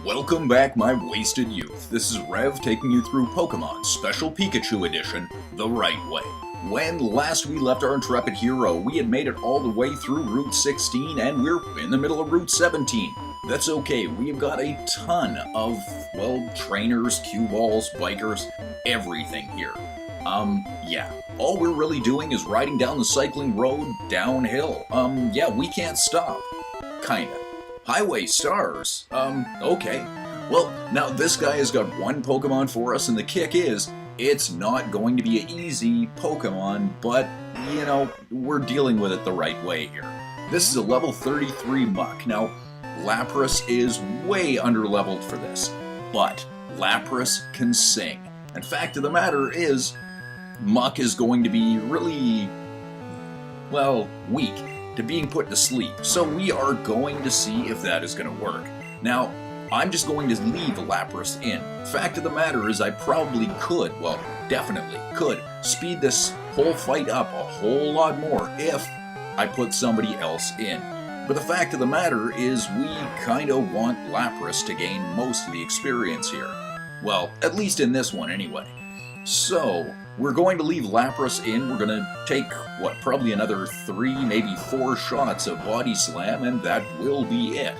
Welcome back, my wasted youth. This is Rev taking you through Pokemon Special Pikachu Edition the right way. When last we left our intrepid hero, we had made it all the way through Route 16 and we're in the middle of Route 17. That's okay, we've got a ton of, well, trainers, cue balls, bikers, everything here. Yeah. All we're really doing is riding down the cycling road downhill. Yeah, we can't stop. Kinda. Highway stars. Okay. Well, now this guy has got one Pokemon for us, and the kick is, it's not going to be an easy Pokemon, but, you know, we're dealing with it the right way here. This is a level 33 Muck. Now, Lapras is way underleveled for this, but Lapras can sing. And fact of the matter is, Muck is going to be really, well, weak to being put to sleep, so we are going to see if that is going to work. Now, I'm just going to leave Lapras in. Fact of the matter is I probably could, well, definitely could, speed this whole fight up a whole lot more if I put somebody else in. But the fact of the matter is we kind of want Lapras to gain most of the experience here. Well, at least in this one anyway. So, we're going to leave Lapras in. We're going to take, what, probably another 3, maybe 4 shots of Body Slam, and that will be it.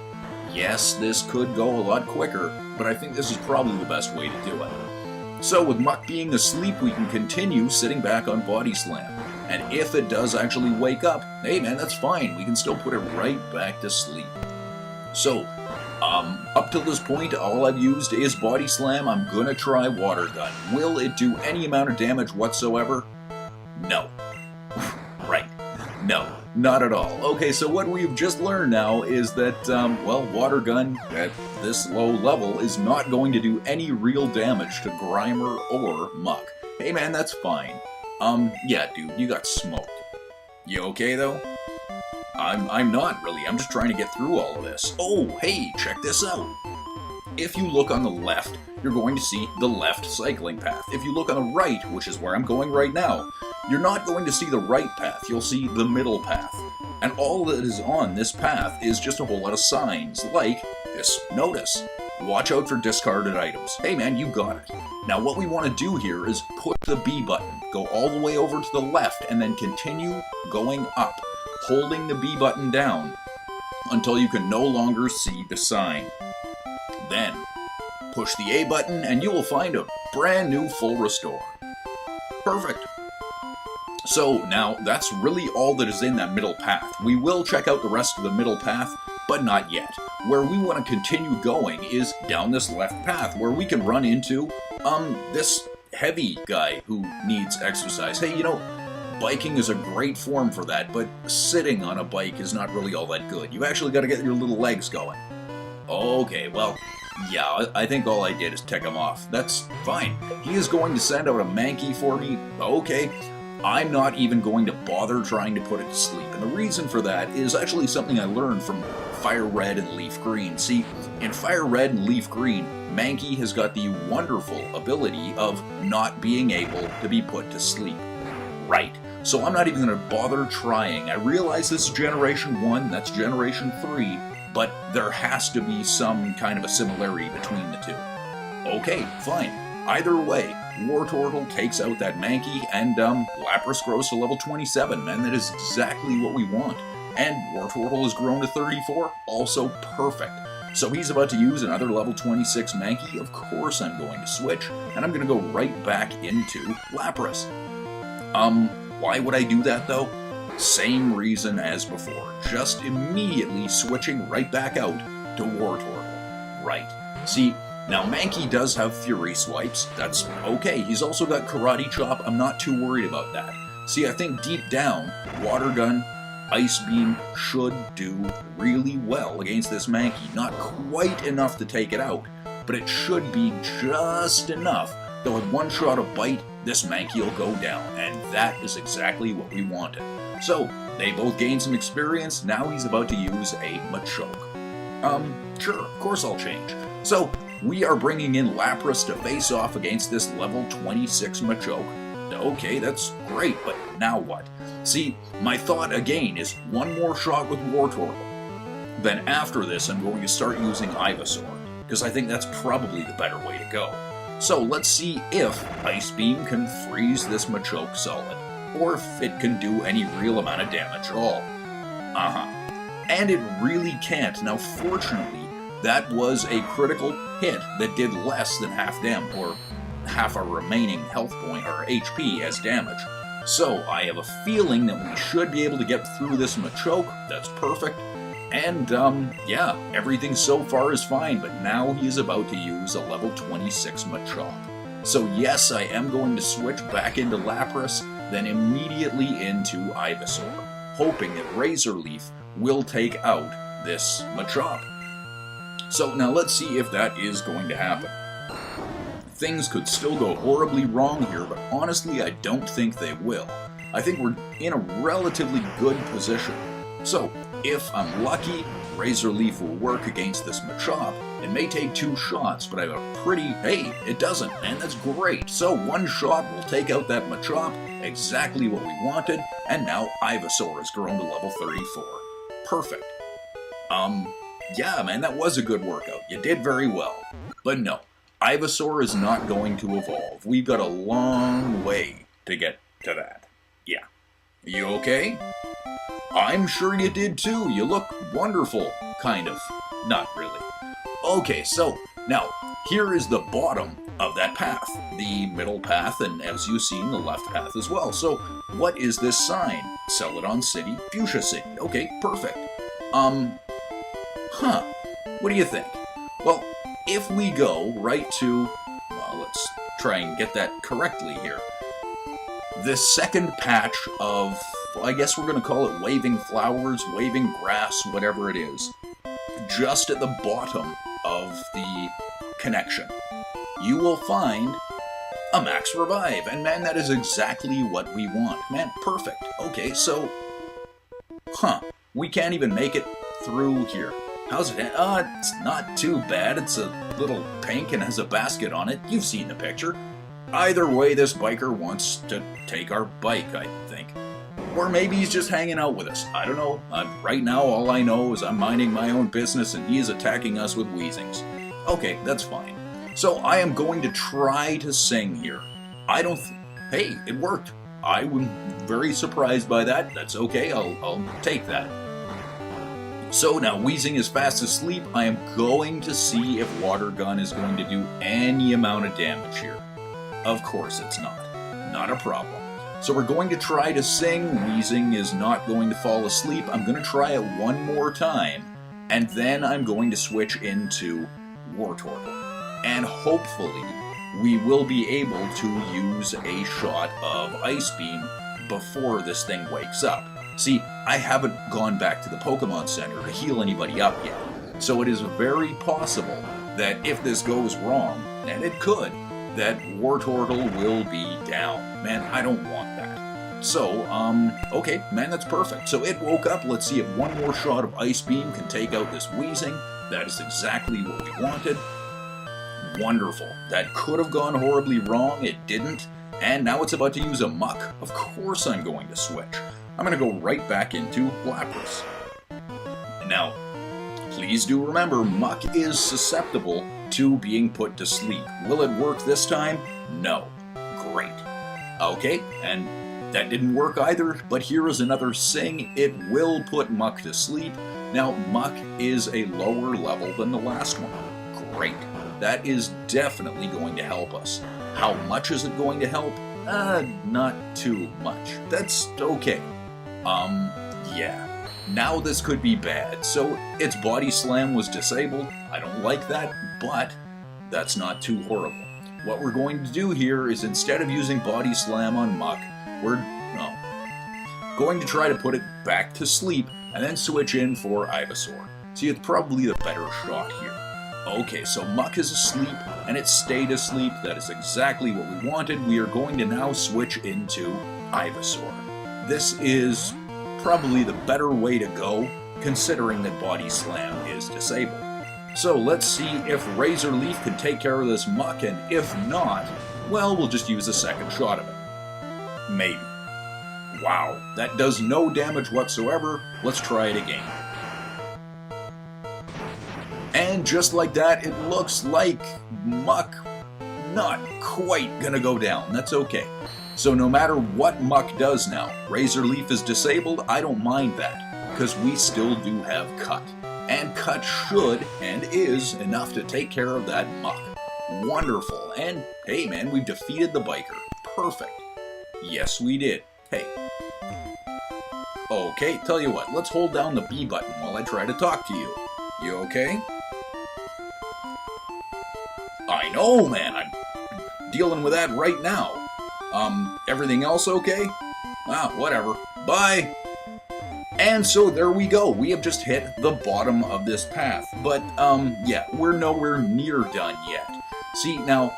Yes, this could go a lot quicker, but I think this is probably the best way to do it. So, with Muck being asleep, we can continue sitting back on Body Slam. And if it does actually wake up, hey man, that's fine. We can still put it right back to sleep. So, up till this point, all I've used is Body Slam. I'm gonna try Water Gun. Will it do any amount of damage whatsoever? No. Right. No, not at all. Okay, so what we've just learned now is that, well, Water Gun at this low level is not going to do any real damage to Grimer or Muck. Hey man, that's fine. Yeah, dude, you got smoked. You okay, though? I'm not really. I'm just trying to get through all of this. Oh, hey, check this out. If you look on the left, you're going to see the left cycling path. If you look on the right, which is where I'm going right now, you're not going to see the right path. You'll see the middle path. And all that is on this path is just a whole lot of signs, like this notice. Watch out for discarded items. Hey man, you got it. Now what we want to do here is push the B button, go all the way over to the left, and then continue going up, holding the B button down until you can no longer see the sign. Then, push the A button and you will find a brand new full restore. Perfect. So now, that's really all that is in that middle path. We will check out the rest of the middle path, but not yet. Where we want to continue going is down this left path, where we can run into, this heavy guy who needs exercise. Hey, you know, biking is a great form for that, but sitting on a bike is not really all that good. You've actually got to get your little legs going. Okay, well, yeah, I think all I did is tick him off. That's fine. He is going to send out a Mankey for me. Okay, I'm not even going to bother trying to put it to sleep. And the reason for that is actually something I learned from Fire Red and Leaf Green. See, in Fire Red and Leaf Green, Mankey has got the wonderful ability of not being able to be put to sleep. Right. So I'm not even going to bother trying. I realize this is Generation 1, that's Generation 3, but there has to be some kind of a similarity between the two. Okay, fine. Either way, Wartortle takes out that Mankey, and Lapras grows to level 27, and that is exactly what we want. And Wartortle has grown to 34, also perfect. So he's about to use another level 26 Mankey. Of course I'm going to switch, and I'm going to go right back into Lapras. Why would I do that though? Same reason as before, just immediately switching right back out to Wartortle. Right. See, now Mankey does have Fury Swipes, that's okay. He's also got Karate Chop, I'm not too worried about that. See, I think deep down, Water Gun, Ice Beam should do really well against this Mankey. Not quite enough to take it out, but it should be just enough that with one shot of Bite, this Mankey will go down, and that is exactly what we wanted. So, they both gained some experience, now he's about to use a Machoke. Sure, of course I'll change. So, we are bringing in Lapras to face off against this level 26 Machoke. Okay, that's great, but now what? See, my thought again is one more shot with Wartortle. Then after this, I'm going to start using Ivysaur. because I think that's probably the better way to go. So let's see if Ice Beam can freeze this Machoke solid, or if it can do any real amount of damage at all. And it really can't. Now fortunately, that was a critical hit that did less than half damage, or half our remaining health point, or HP, as damage. So I have a feeling that we should be able to get through this Machoke. That's perfect. And, yeah, everything so far is fine, but now he is about to use a level 26 Machop. So yes, I am going to switch back into Lapras, then immediately into Ivysaur, hoping that Razor Leaf will take out this Machop. So now let's see if that is going to happen. Things could still go horribly wrong here, but honestly I don't think they will. I think we're in a relatively good position. So, if I'm lucky, Razor Leaf will work against this Machop. It may take 2 shots, but I have a pretty... Hey, it doesn't, and that's great. So 1 shot will take out that Machop, exactly what we wanted, and now Ivysaur has grown to level 34. Perfect. Yeah, man, that was a good workout. You did very well. But no, Ivysaur is not going to evolve. We've got a long way to get to that. Yeah. You okay? I'm sure you did too. You look wonderful. Kind of. Not really. Okay, so, now, here is the bottom of that path. The middle path, and as you've seen, the left path as well. So, what is this sign? Celadon City, Fuchsia City. Okay, perfect. What do you think? Well, if we go right to... Well, let's try and get that correctly here. This second patch of... I guess we're going to call it waving flowers, waving grass, whatever it is. Just at the bottom of the connection, you will find a max revive. And man, that is exactly what we want. Man, perfect. Okay, so... we can't even make it through here. How's it? It's not too bad. It's a little pink and has a basket on it. You've seen the picture. Either way, this biker wants to take our bike, I think. Or maybe he's just hanging out with us. I don't know. Right now, all I know is I'm minding my own business and he is attacking us with Weezings. Okay, that's fine. So I am going to try to sing here. Hey, it worked. I was very surprised by that. That's okay. I'll take that. So now, Weezing is fast asleep. I am going to see if Water Gun is going to do any amount of damage here. Of course it's not. Not a problem. So we're going to try to sing. Weezing is not going to fall asleep. I'm going to try it one more time, and then I'm going to switch into Wartortle. And hopefully, we will be able to use a shot of Ice Beam before this thing wakes up. See, I haven't gone back to the Pokemon Center to heal anybody up yet, so it is very possible that if this goes wrong, and it could, that Wartortle will be down. Man, I don't want that. So, okay, man, that's perfect. So it woke up. Let's see if one more shot of Ice Beam can take out this Weezing. That is exactly what we wanted. Wonderful. That could have gone horribly wrong. It didn't. And now it's about to use a Muck. Of course I'm going to switch. I'm going to go right back into Lapras. Now, please do remember, Muck is susceptible to being put to sleep. Will it work this time? No. Great. Okay, and that didn't work either, but here is another Sing. It will put Muck to sleep. Now, Muck is a lower level than the last one. Great. That is definitely going to help us. How much is it going to help? Not too much. That's okay. Yeah. Now this could be bad. So, its Body Slam was disabled. I don't like that, but that's not too horrible. What we're going to do here is, instead of using Body Slam on Muck, we're going to try to put it back to sleep and then switch in for Ivysaur. See, it's probably the better shot here. Okay, so Muck is asleep, and it stayed asleep. That is exactly what we wanted. We are going to now switch into Ivysaur. This is probably the better way to go, considering that Body Slam is disabled. So let's see if Razor Leaf can take care of this Muck, and if not, well, we'll just use a second shot of it. Maybe. Wow, that does no damage whatsoever. Let's try it again. And just like that, it looks like Muck not quite gonna go down. That's okay. So no matter what Muck does now, Razor Leaf is disabled, I don't mind that, because we still do have Cut. And Cut should, and is, enough to take care of that Muck. Wonderful. And hey man, we've defeated the biker. Perfect. Yes, we did. Hey. Okay, tell you what, let's hold down the B button while I try to talk to you. You okay? I know, man, I'm dealing with that right now. Everything else okay? Ah, whatever. Bye! And so there we go. We have just hit the bottom of this path. But, yeah, we're nowhere near done yet. See, now,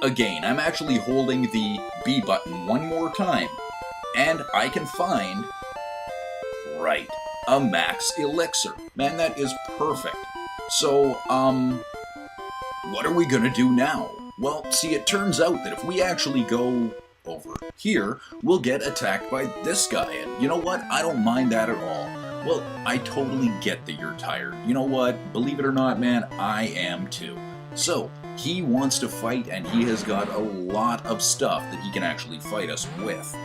again, I'm actually holding the B button one more time. And I can find, right, a max elixir. Man, that is perfect. So, what are we gonna do now? Well, see, it turns out that if we actually go over here, we'll get attacked by this guy, and you know what? I don't mind that at all. Well, I totally get that you're tired. You know what? Believe it or not, man, I am too. So, he wants to fight, and he has got a lot of stuff that he can actually fight us with.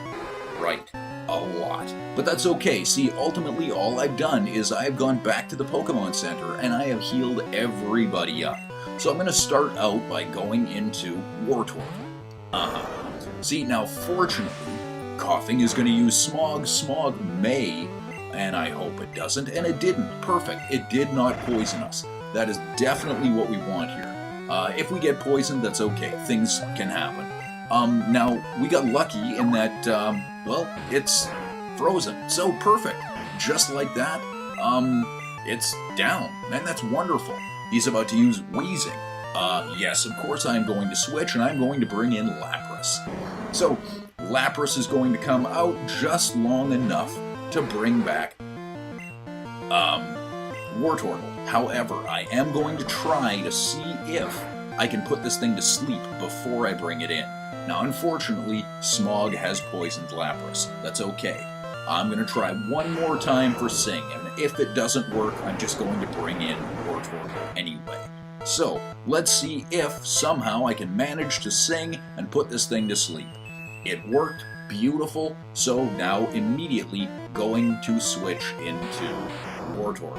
Right, a lot. But that's okay. See, ultimately, all I've done is I've gone back to the Pokemon Center, and I have healed everybody up. So I'm going to start out by going into Wartortle. See, now fortunately, Coughing is going to use Smog. Smog may, and I hope it doesn't, and it didn't. Perfect. It did not poison us. That is definitely what we want here. If we get poisoned, that's okay. Things can happen. Now, we got lucky in that, well, it's frozen. So perfect. Just like that, it's down. Man, that's wonderful. He's about to use Wheezing. Yes, of course I'm going to switch, and I'm going to bring in Lapras. So, Lapras is going to come out just long enough to bring back, Wartortle. However, I am going to try to see if I can put this thing to sleep before I bring it in. Now, unfortunately, Smog has poisoned Lapras. That's okay. I'm going to try one more time for Sing, and if it doesn't work, I'm just going to bring in Wartortle anyway. So, let's see if somehow I can manage to Sing and put this thing to sleep. It worked. Beautiful. So now immediately going to switch into Wartortle.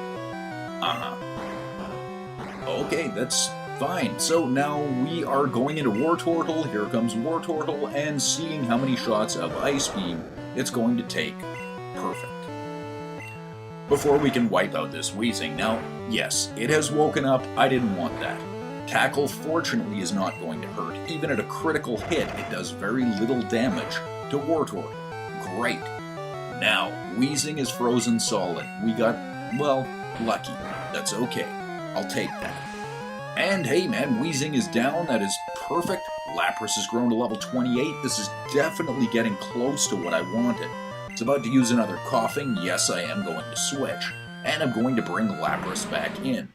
Okay, that's fine. So now we are going into Wartortle. Here comes Wartortle, and seeing how many shots of Ice Beam it's going to take. Perfect. Before we can wipe out this Wheezing, now, yes, it has woken up. I didn't want that. Tackle, fortunately, is not going to hurt. Even at a critical hit, it does very little damage to Wartortle. Great. Now, Wheezing is frozen solid. We got, well, lucky. That's okay. I'll take that. And hey man, Wheezing is down. That is perfect. Lapras has grown to level 28. This is definitely getting close to what I wanted. It's about to use another Coughing. Yes, I am going to switch. And I'm going to bring Lapras back in.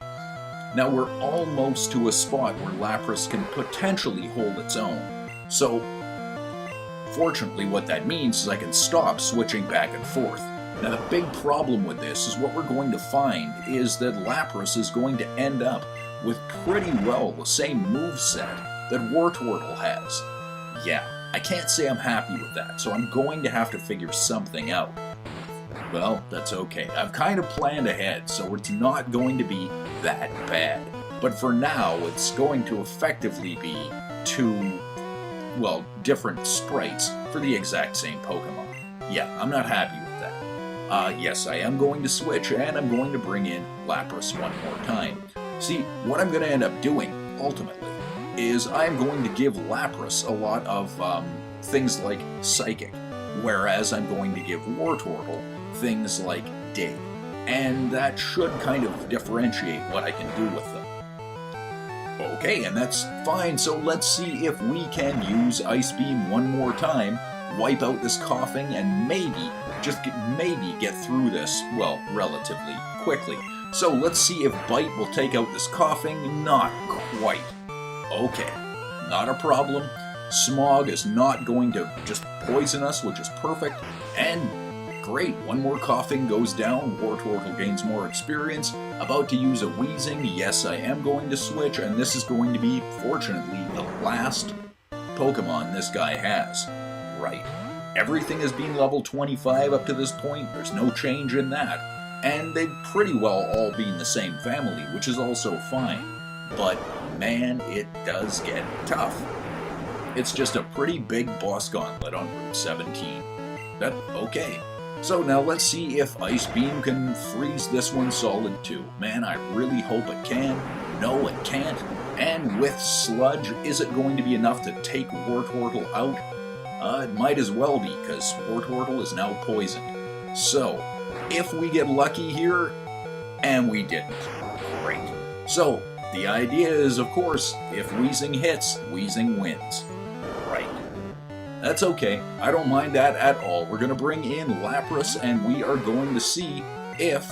Now we're almost to a spot where Lapras can potentially hold its own. So, fortunately what that means is I can stop switching back and forth. Now the big problem with this is what we're going to find is that Lapras is going to end up with pretty well the same moveset that Wartortle has. Yeah, I can't say I'm happy with that, so I'm going to have to figure something out. Well, that's okay. I've kind of planned ahead, so it's not going to be that bad. But for now, it's going to effectively be two, well, different sprites for the exact same Pokemon. Yeah, I'm not happy with that. Yes, I am going to switch, and I'm going to bring in Lapras one more time. See, what I'm going to end up doing, ultimately, is I'm going to give Lapras a lot of things like Psychic, whereas I'm going to give Wartortle things like Dig. And that should kind of differentiate what I can do with them. Okay, and that's fine, so let's see if we can use Ice Beam one more time, wipe out this Coughing, and maybe, just maybe get through this, well, relatively quickly. So let's see if Bite will take out this Coughing. Not quite. Okay, not a problem. Smog is not going to just poison us, which is perfect. And great, one more Coughing goes down. Wartortle gains more experience. About to use a Weezing, yes I am going to switch, and this is going to be, fortunately, the last Pokemon this guy has. Right. Everything has been level 25 up to this point, there's no change in that. And they've pretty well all been the same family, which is also fine. But man, it does get tough. It's just a pretty big boss gauntlet on Route 17. But okay. So now let's see if Ice Beam can freeze this one solid too. Man, I really hope it can. No, it can't. And with Sludge, is it going to be enough to take Wartortle out? It might as well be, because Wartortle is now poisoned. So, if we get lucky here, and we didn't, great. So, the idea is, of course, if Weezing hits, Weezing wins. Right. That's okay, I don't mind that at all. We're going to bring in Lapras, and we are going to see if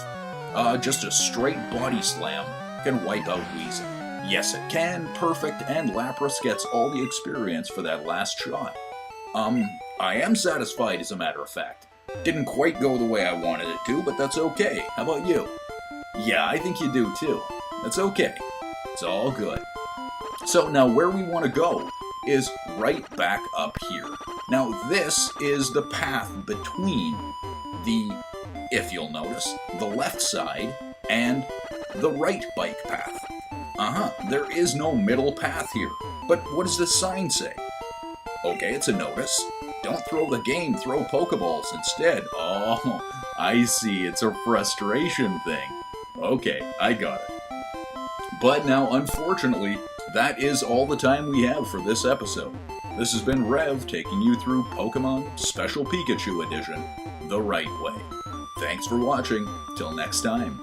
just a straight body slam can wipe out Weezing. Yes, it can, perfect, and Lapras gets all the experience for that last shot. I am satisfied, as a matter of fact. Didn't quite go the way I wanted it to, but that's okay. How about you? Yeah, I think you do too. That's okay. It's all good. So now where we want to go is right back up here. Now this is the path between the, if you'll notice, the left side and the right bike path. There is no middle path here. But what does this sign say? Okay, it's a notice. Don't throw the game, throw Pokeballs instead. Oh, I see, it's a frustration thing. Okay, I got it. But now, unfortunately, that is all the time we have for this episode. This has been Rev taking you through Pokemon Special Pikachu Edition the right way. Thanks for watching. Till next time.